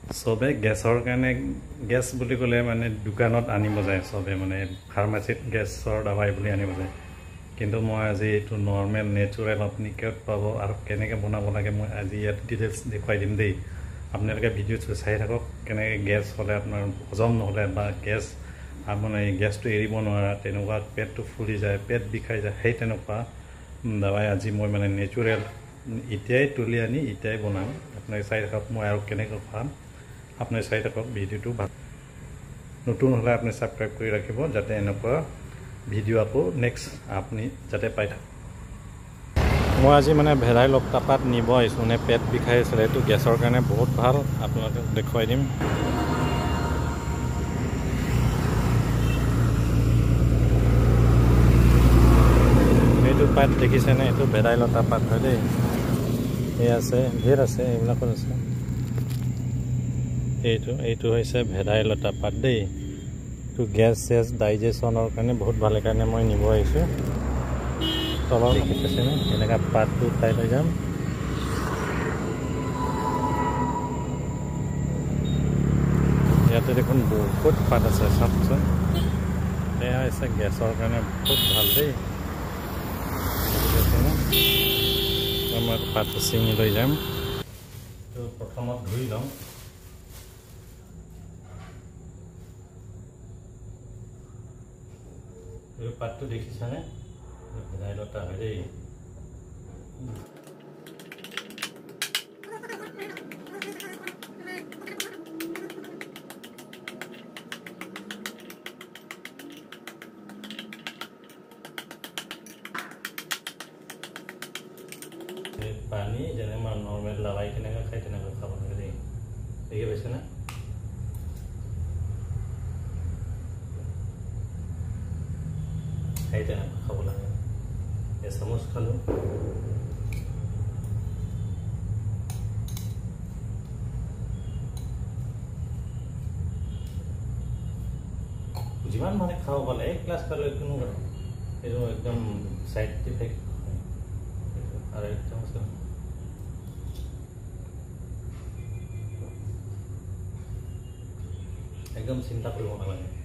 সবে গ্যাসৰ কাৰণে গ্যাস বুলি ক'লে মানে দোকানত আনিব যায় সবে মানে ফাৰ্মাসীত গ্যাসৰ দবাই বুলি আনিব যায় কিন্তু মই আজি এইটো নৰ্মেল নেচাৰেল আপুনি ক'ত পাব আৰু কেনেকৈ বনাব লাগে মই আজি ইয়াত ডিটেইলছ দেখুৱাই দিম দেই আপোনালোকে ভিডিঅ'টো চাই থাকক কেনেকৈ গ্যাস হ'লে আপোনাৰ হজম নহ'লে বা গ্যাস আপোনাৰ গ্যাসটো এৰিব নোৱাৰা তেনেকুৱা পেটটো ফুলি যায় পেট বিষাই যায় সেই তেনেকুৱা দবাই আজি মই মানে নেচাৰেল এতিয়াই তুলি আনি এতিয়াই বনাম আপোনালোকে চাই থাকক মই আৰু কেনেকৈ খাম আপুনি চাই থাকক ভিডিঅ'টো ভাল নতুন হ'লে আপুনি সাবস্ক্ৰাইব কৰি ৰাখিব যাতে এনেকুৱা ভিডিঅ' আকৌ নেক্সট আপুনি যাতে পাই থাকক মই আজি মানে ভেদাইলতা পাত নিব আহিছোঁ মানে পেট বিষাই আছিলে এইটো গেছৰ কাৰণে বহুত ভাল আপোনালোকক দেখুৱাই দিম এইটো পাত দেখিছেনে এইটো ভেদাইলতা পাত হয় দেই এই আছে ঢেৰ আছে এইবিলাকত আছে এইটো হৈছে ভেদাইলতা পাত দেই এইটো গেছ চেছ ডাইজেশ্যনৰ কাৰণে বহুত ভাল কাৰণে মই নিব আহিছোঁ তলত দেখিছেনে এনেকুৱা পাতটো উঠাই লৈ যাম ইয়াতে দেখোন বহুত পাত আছে চাওকচোন এয়া হৈছে গেছৰ কাৰণে বহুত ভাল দেই মই পাতটো ছিঙি লৈ যাম তো প্ৰথমত ধুই লওঁ এই পাতটো দেখিছানে ভেদাইলতা হয় দেই পানী যেনে মই নৰ্মেল লাগাই কেনেকৈ খাই তেনেকৈ খাব লাগে দেই দেখি পাইছে না খাই তেনেকৈ খাব লাগে এচামুচ খালোঁ যিমান মানে খাব পালে এক গ্লাছ খালে কোনো এইটো একদম চাইড ইফেক্ট আৰু এক চামুচ একদম চিন্তা কৰিব নালাগে